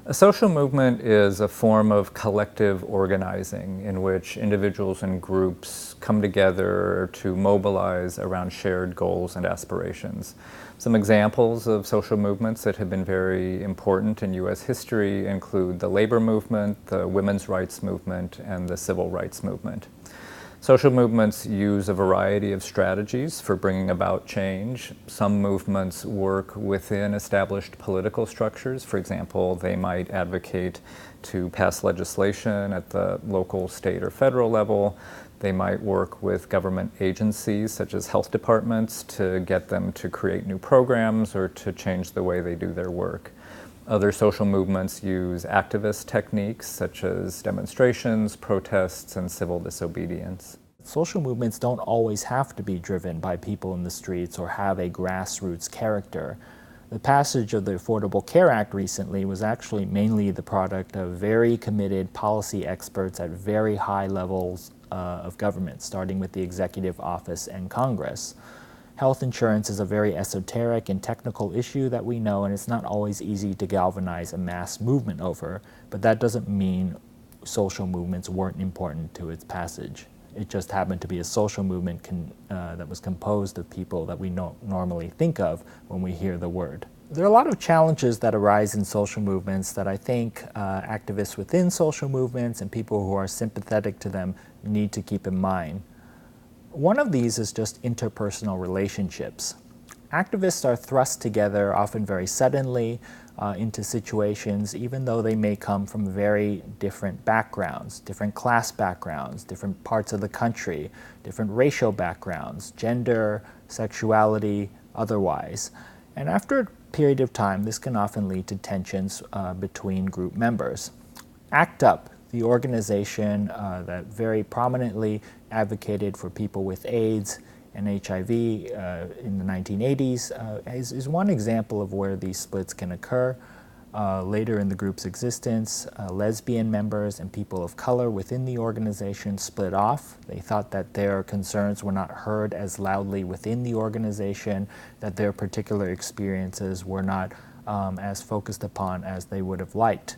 A social movement is a form of collective organizing in which individuals and groups come together to mobilize around shared goals and aspirations. Some examples of social movements that have been very important in U.S. history include the labor movement, the women's rights movement, and the civil rights movement. Social movements use a variety of strategies for bringing about change. Some movements work within established political structures. For example, they might advocate to pass legislation at the local, state, or federal level. They might work with government agencies, such as health departments, to get them to create new programs or to change the way they do their work. Other social movements use activist techniques such as demonstrations, protests, and civil disobedience. Social movements don't always have to be driven by people in the streets or have a grassroots character. The passage of the Affordable Care Act recently was actually mainly the product of very committed policy experts at very high levels of government, starting with the executive office and Congress. Health insurance is a very esoteric and technical issue that we know, and it's not always easy to galvanize a mass movement over, but that doesn't mean social movements weren't important to its passage. It just happened to be a social movement that was composed of people that we normally think of when we hear the word. There are a lot of challenges that arise in social movements that I think activists within social movements and people who are sympathetic to them need to keep in mind. One of these is just interpersonal relationships. Activists are thrust together, often very suddenly, into situations, even though they may come from very different backgrounds, different class backgrounds, different parts of the country, different racial backgrounds, gender, sexuality, otherwise. And after a period of time, this can often lead to tensions between group members. ACT UP, the organization that very prominently advocated for people with AIDS and HIV in the 1980s, is one example of where these splits can occur. Later in the group's existence, lesbian members and people of color within the organization split off. They thought that their concerns were not heard as loudly within the organization, that their particular experiences were not as focused upon as they would have liked.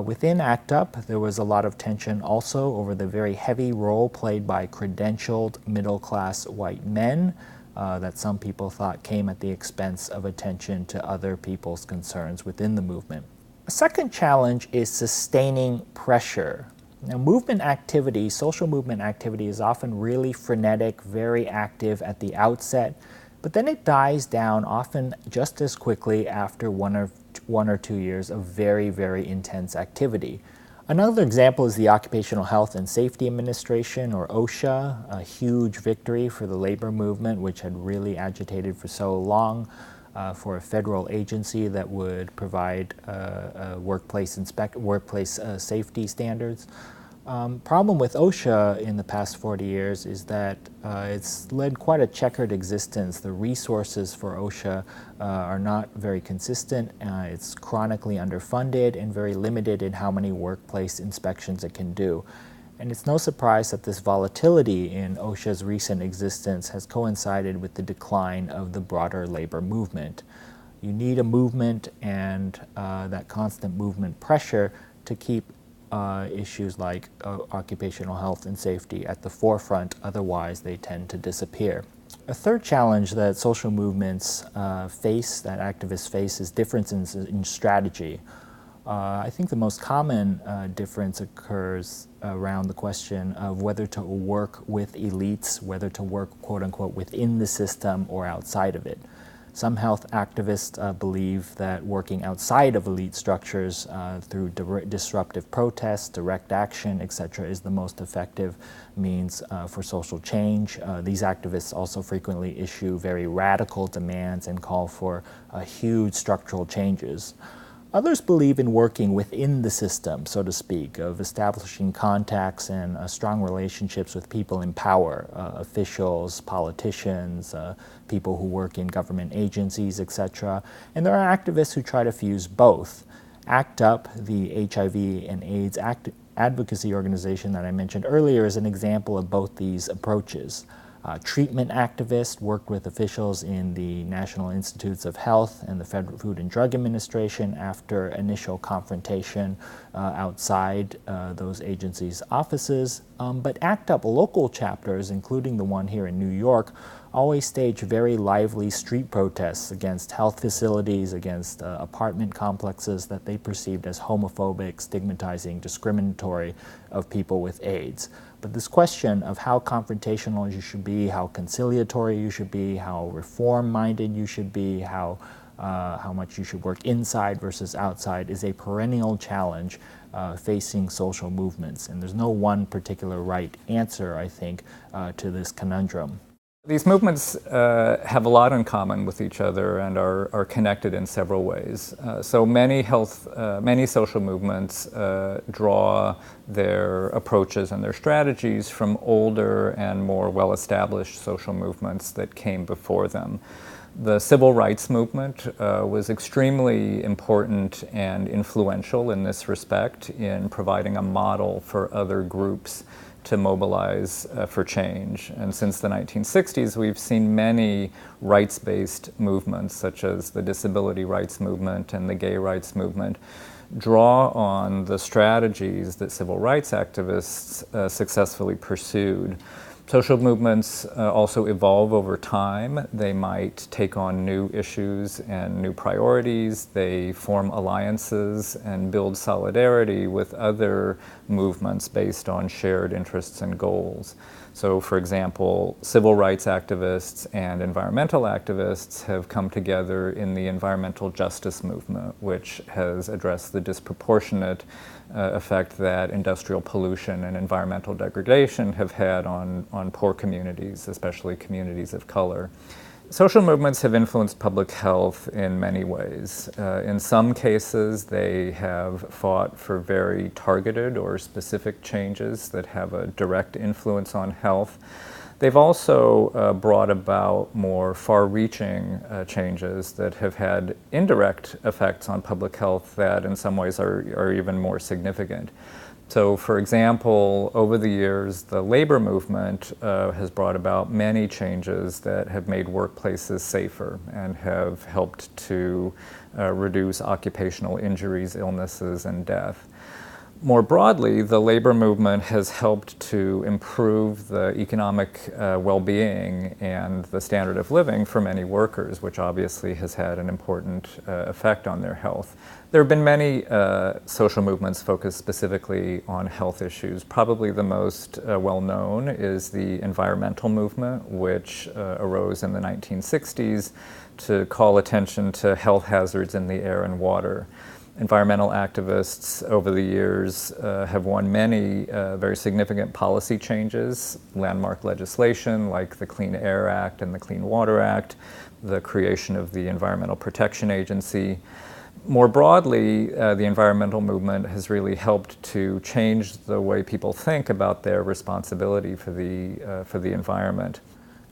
Within ACT UP, there was a lot of tension also over the very heavy role played by credentialed middle-class white men that some people thought came at the expense of attention to other people's concerns within the movement. A second challenge is sustaining pressure. Now, movement activity, social movement activity, is often really frenetic, very active at the outset, but then it dies down often just as quickly after one or 2 years of very, very intense activity. Another example is the Occupational Health and Safety Administration, or OSHA, a huge victory for the labor movement, which had really agitated for so long for a federal agency that would provide workplace safety standards. Problem with OSHA in the past 40 years is that it's led quite a checkered existence. The resources for OSHA are not very consistent. It's chronically underfunded and very limited in how many workplace inspections it can do. And it's no surprise that this volatility in OSHA's recent existence has coincided with the decline of the broader labor movement. You need a movement and that constant movement pressure to keep issues like occupational health and safety at the forefront, otherwise they tend to disappear. A third challenge that social movements face, that activists face, is differences in strategy. I think the most common difference occurs around the question of whether to work with elites, whether to work, quote unquote, within the system or outside of it. Some health activists believe that working outside of elite structures through disruptive protests, direct action, etc., is the most effective means for social change. These activists also frequently issue very radical demands and call for huge structural changes. Others believe in working within the system, so to speak, of establishing contacts and strong relationships with people in power, officials, politicians, people who work in government agencies, etc. And there are activists who try to fuse both. ACT UP, the HIV and AIDS advocacy organization that I mentioned earlier, is an example of both these approaches. treatment activist, worked with officials in the National Institutes of Health and the Federal Food and Drug Administration after initial confrontation outside those agencies' offices. But ACT UP local chapters, including the one here in New York, always stage very lively street protests against health facilities, against apartment complexes that they perceived as homophobic, stigmatizing, discriminatory of people with AIDS. But this question of how confrontational you should be, how conciliatory you should be, how reform-minded you should be, how much you should work inside versus outside is a perennial challenge facing social movements. And there's no one particular right answer, I think, to this conundrum. These movements have a lot in common with each other and are connected in several ways. So many social movements draw their approaches and their strategies from older and more well-established social movements that came before them. The civil rights movement was extremely important and influential in this respect in providing a model for other groups to mobilize for change. And since the 1960s, we've seen many rights-based movements, such as the disability rights movement and the gay rights movement, draw on the strategies that civil rights activists successfully pursued. Social movements also evolve over time. They might take on new issues and new priorities. They form alliances and build solidarity with other movements based on shared interests and goals. So, for example, civil rights activists and environmental activists have come together in the environmental justice movement, which has addressed the disproportionate effect that industrial pollution and environmental degradation have had on poor communities, especially communities of color. Social movements have influenced public health in many ways. In some cases, they have fought for very targeted or specific changes that have a direct influence on health. They've also brought about more far-reaching changes that have had indirect effects on public health that in some ways are even more significant. So, for example, over the years, the labor movement has brought about many changes that have made workplaces safer and have helped to reduce occupational injuries, illnesses, and death. More broadly, the labor movement has helped to improve the economic well-being and the standard of living for many workers, which obviously has had an important effect on their health. There have been many social movements focused specifically on health issues. Probably the most well-known is the environmental movement, which arose in the 1960s to call attention to health hazards in the air and water. Environmental activists over the years have won many very significant policy changes, landmark legislation like the Clean Air Act and the Clean Water Act, the creation of the Environmental Protection Agency. More broadly, the environmental movement has really helped to change the way people think about their responsibility for the environment.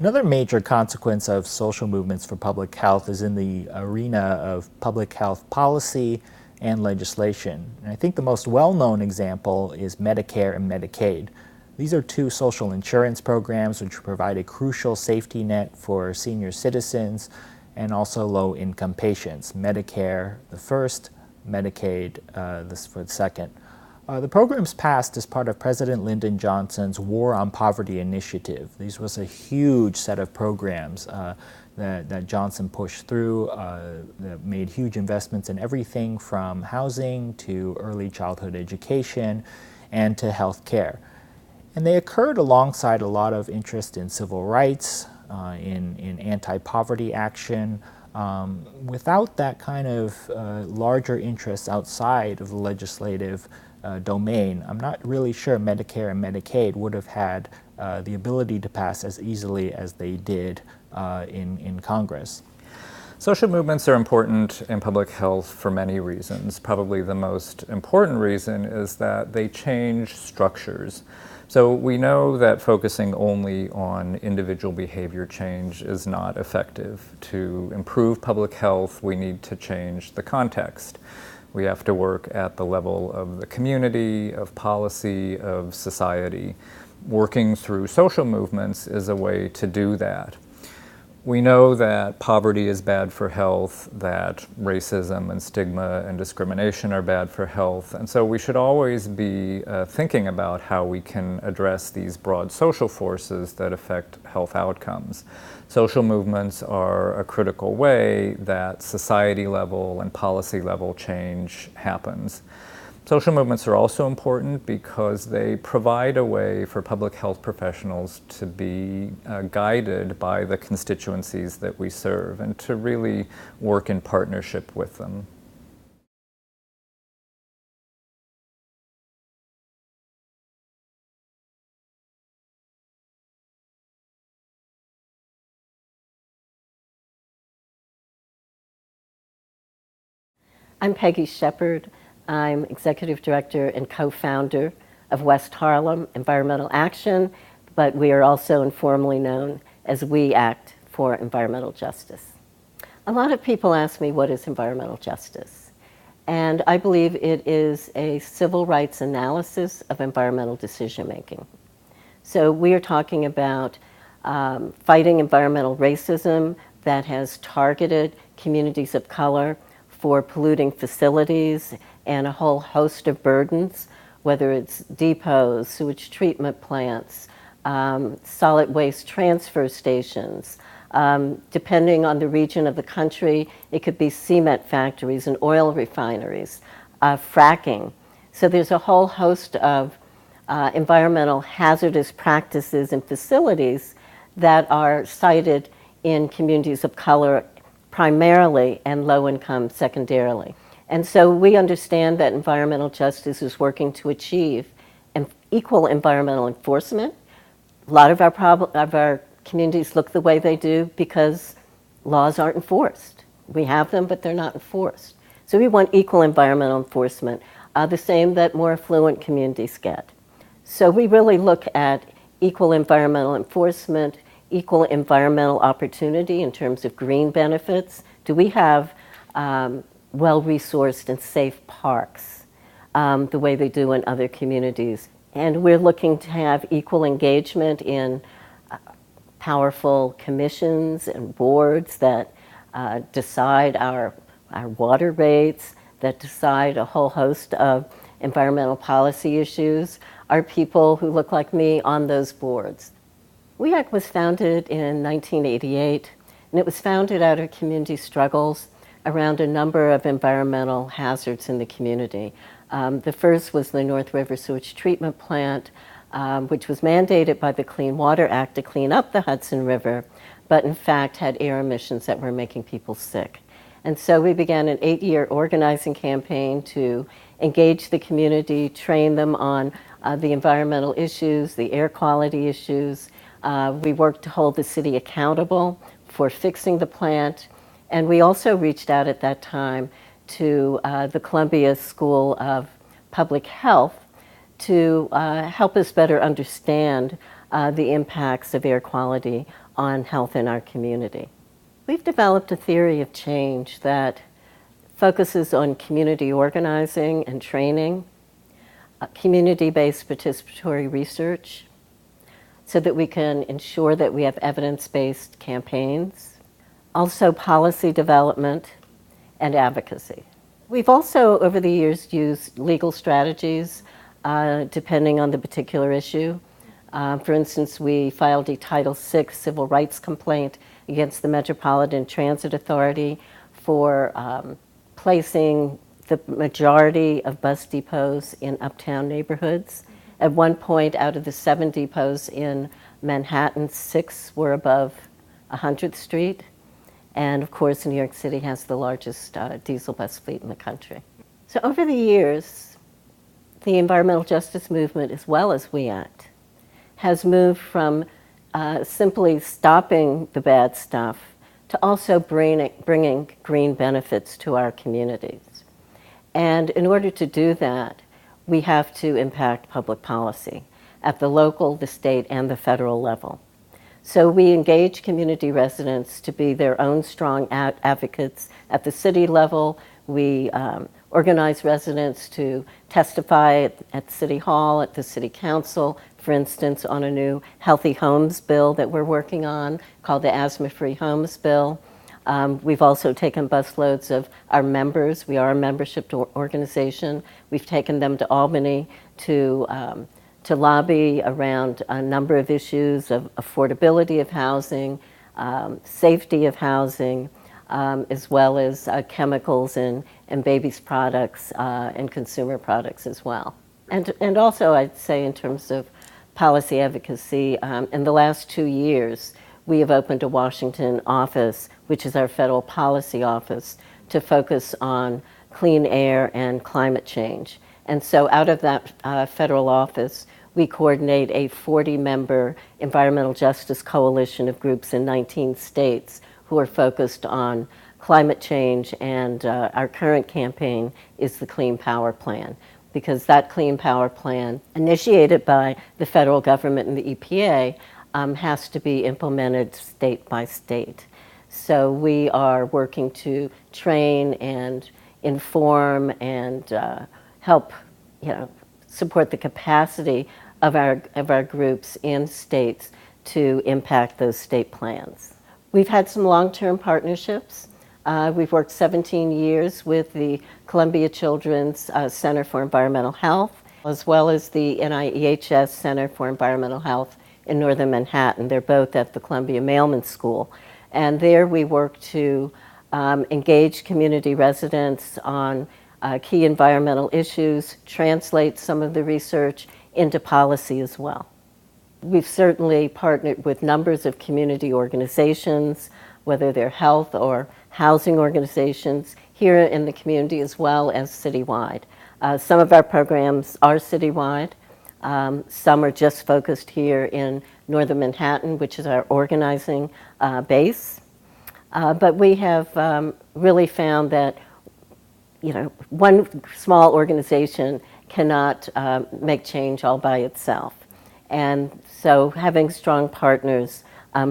Another major consequence of social movements for public health is in the arena of public health policy and legislation. And I think the most well-known example is Medicare and Medicaid. These are two social insurance programs which provide a crucial safety net for senior citizens and also low-income patients. Medicare the first, Medicaid for the second. The programs passed as part of President Lyndon Johnson's War on Poverty initiative. These was a huge set of programs that Johnson pushed through, that made huge investments in everything from housing to early childhood education and to health care. And they occurred alongside a lot of interest in civil rights, in anti-poverty action. Without that kind of larger interests outside of the legislative domain, I'm not really sure Medicare and Medicaid would have had the ability to pass as easily as they did in Congress. Social movements are important in public health for many reasons. Probably the most important reason is that they change structures. So we know that focusing only on individual behavior change is not effective. To improve public health, we need to change the context. We have to work at the level of the community, of policy, of society. working through social movements is a way to do that. We know that poverty is bad for health, that racism and stigma and discrimination are bad for health, and so we should always be thinking about how we can address these broad social forces that affect health outcomes. Social movements are a critical way that society level and policy level change happens. Social movements are also important because they provide a way for public health professionals to be guided by the constituencies that we serve and to really work in partnership with them. I'm Peggy Shepard. I'm Executive Director and co-founder of West Harlem Environmental Action, but we are also informally known as We Act for Environmental Justice. A lot of people ask me, what is environmental justice? And I believe it is a civil rights analysis of environmental decision making. So we are talking about fighting environmental racism that has targeted communities of color for polluting facilities and a whole host of burdens, whether it's depots, sewage treatment plants, solid waste transfer stations. Depending on the region of the country, it could be cement factories and oil refineries, fracking. So there's a whole host of environmental hazardous practices and facilities that are cited in communities of color primarily and low income secondarily. And so we understand that environmental justice is working to achieve equal environmental enforcement. A lot of our communities look the way they do because laws aren't enforced. We have them, but they're not enforced. So we want equal environmental enforcement, the same that more affluent communities get. So we really look at equal environmental enforcement, equal environmental opportunity in terms of green benefits. Do we have well-resourced and safe parks the way they do in other communities? And we're looking to have equal engagement in powerful commissions and boards that decide our water rates, that decide a whole host of environmental policy issues, are people who look like me on those boards. We Act was founded in 1988, and it was founded out of community struggles around a number of environmental hazards in the community. The first was the North River Sewage Treatment Plant, which was mandated by the Clean Water Act to clean up the Hudson River, but in fact had air emissions that were making people sick. And so we began an 8-year organizing campaign to engage the community, train them on the environmental issues, the air quality issues. We worked to hold the city accountable for fixing the plant. And we also reached out at that time to the Columbia School of Public Health to help us better understand the impacts of air quality on health in our community. We've developed a theory of change that focuses on community organizing and training, community-based participatory research, so that we can ensure that we have evidence-based campaigns, also policy development and advocacy. We've also, over the years, used legal strategies depending on the particular issue. For instance, we filed a Title VI civil rights complaint against the Metropolitan Transit Authority for placing the majority of bus depots in uptown neighborhoods. At one point, out of the 7 depots in Manhattan, 6 were above 100th Street. And of course, New York City has the largest diesel bus fleet in the country. So over the years, the environmental justice movement, as well as We Act, has moved from simply stopping the bad stuff to also bringing green benefits to our communities. And in order to do that, we have to impact public policy at the local, the state, and the federal level. So we engage community residents to be their own strong advocates at the city level. We organize residents to testify at City Hall, at the City Council, for instance, on a new Healthy Homes bill that we're working on called the Asthma-Free Homes Bill. We've also taken busloads of our members. We are a membership organization. We've taken them to Albany to lobby around a number of issues of affordability of housing, safety of housing, as well as chemicals and babies' products and consumer products as well. And also, I'd say in terms of policy advocacy, in the last 2 years, we have opened a Washington office, which is our federal policy office, to focus on clean air and climate change. And so out of that federal office, we coordinate a 40-member environmental justice coalition of groups in 19 states who are focused on climate change, and our current campaign is the Clean Power Plan, because that Clean Power Plan, initiated by the federal government and the EPA, has to be implemented state by state. So we are working to train and inform and help, support the capacity of our groups in states to impact those state plans. We've had some long-term partnerships. We've worked 17 years with the Columbia Children's Center for Environmental Health, as well as the NIEHS Center for Environmental Health in Northern Manhattan. They're both at the Columbia Mailman School. And there we work to engage community residents on key environmental issues, translate some of the research into policy as well. We've certainly partnered with numbers of community organizations, whether they're health or housing organizations, here in the community as well as citywide. Some of our programs are citywide. Some are just focused here in Northern Manhattan, which is our organizing base. But we have really found that one small organization cannot make change all by itself. And so having strong partners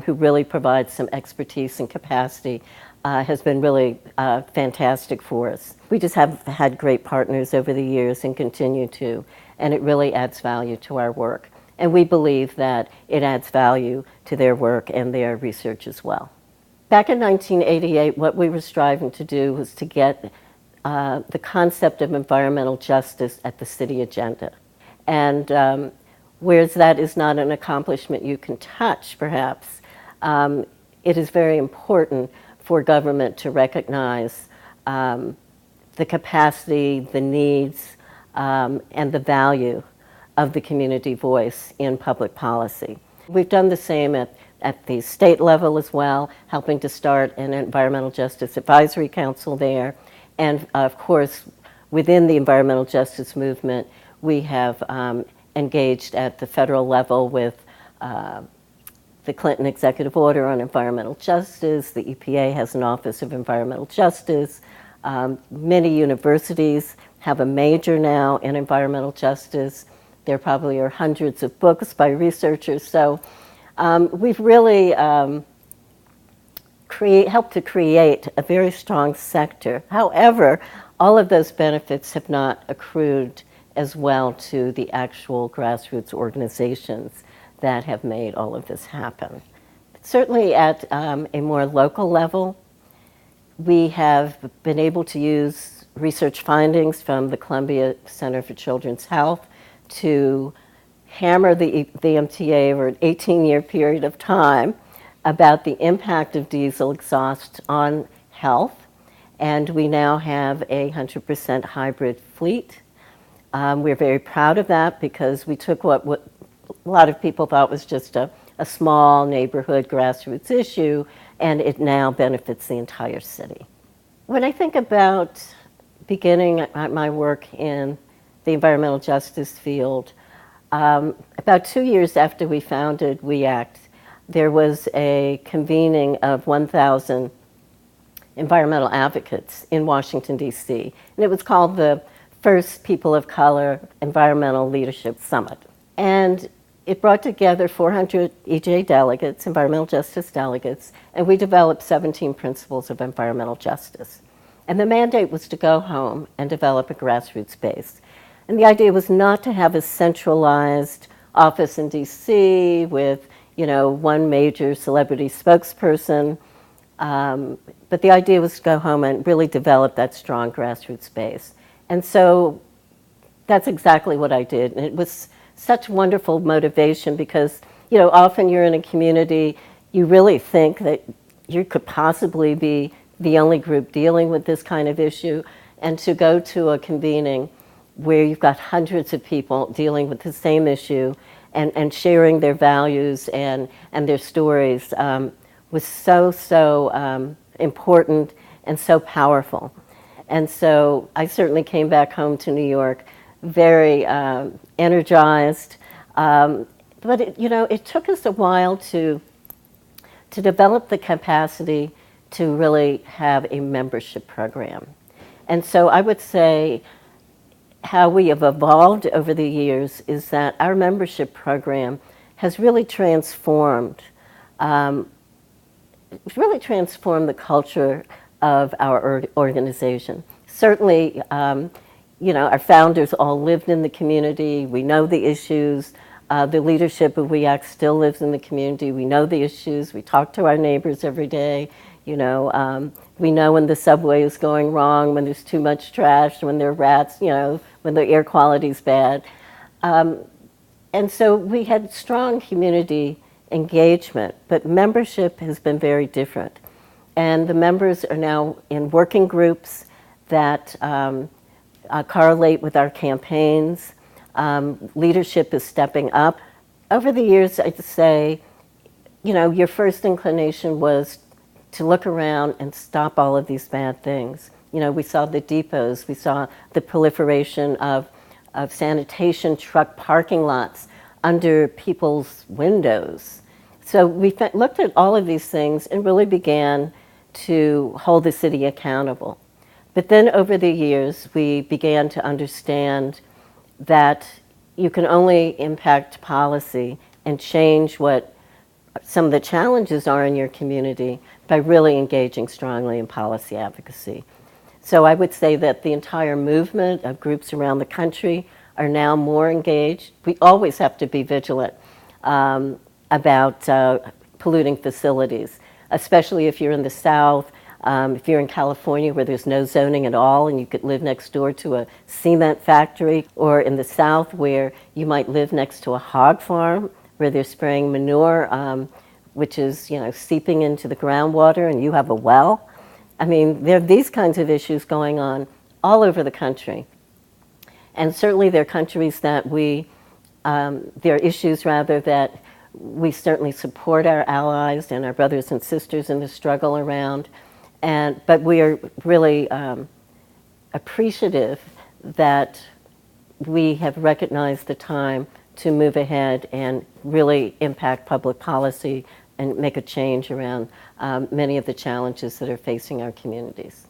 who really provide some expertise and capacity has been really fantastic for us. We just have had great partners over the years and continue to, and it really adds value to our work. And we believe that it adds value to their work and their research as well. Back in 1988, what we were striving to do was to get the concept of environmental justice at the city agenda. And whereas that is not an accomplishment you can touch, perhaps, it is very important for government to recognize the capacity, the needs, and the value of the community voice in public policy. We've done the same at the state level as well, helping to start an Environmental Justice Advisory Council there. And of course, within the environmental justice movement, we have engaged at the federal level with the Clinton Executive Order on Environmental Justice. The EPA has an Office of Environmental Justice. Many universities have a major now in environmental justice. There probably are hundreds of books by researchers. So we've really helped to create a very strong sector. However, all of those benefits have not accrued as well to the actual grassroots organizations that have made all of this happen. Certainly at a more local level, we have been able to use research findings from the Columbia Center for Children's Health to hammer the MTA over an 18-year period of time about the impact of diesel exhaust on health. And we now have a 100% hybrid fleet. We're very proud of that because we took what a lot of people thought was just a small neighborhood grassroots issue, and it now benefits the entire city. When I think about beginning my work in the environmental justice field, about 2 years after we founded WE ACT, there was a convening of 1,000 environmental advocates in Washington, D.C., and it was called the First People of Color Environmental Leadership Summit. And it brought together 400 EJ delegates, environmental justice delegates, and we developed 17 principles of environmental justice. And the mandate was to go home and develop a grassroots base. And the idea was not to have a centralized office in DC with, one major celebrity spokesperson. But the idea was to go home and really develop that strong grassroots base. And so that's exactly what I did. And it was such wonderful motivation because, often you're in a community, you really think that you could possibly be the only group dealing with this kind of issue. And to go to a convening where you've got hundreds of people dealing with the same issue and sharing their values and their stories was so important and so powerful. And so I certainly came back home to New York very energized. But it took us a while to develop the capacity to really have a membership program. And so I would say how we have evolved over the years is that our membership program has really transformed the culture of our organization. Certainly, our founders all lived in the community. We know the issues. The leadership of WE ACT still lives in the community. We know the issues. We talk to our neighbors every day. We know when the subway is going wrong, when there's too much trash, when there are rats, when the air quality is bad. And so we had strong community engagement, but membership has been very different. And the members are now in working groups that correlate with our campaigns. Leadership is stepping up. Over the years, I'd say, your first inclination was to look around and stop all of these bad things. We saw the depots, we saw the proliferation of sanitation truck parking lots under people's windows. So we looked at all of these things and really began to hold the city accountable. But then over the years, we began to understand that you can only impact policy and change what some of the challenges are in your community by really engaging strongly in policy advocacy. So I would say that the entire movement of groups around the country are now more engaged. We always have to be vigilant about polluting facilities, especially if you're in the South. If you're in California where there's no zoning at all and you could live next door to a cement factory, or in the South where you might live next to a hog farm where they're spraying manure, which is seeping into the groundwater, and you have a well. I mean, there are these kinds of issues going on all over the country. And certainly there are countries that there are issues rather that we certainly support our allies and our brothers and sisters in the struggle around. But we are really appreciative that we have recognized the time to move ahead and really impact public policy and make a change around many of the challenges that are facing our communities.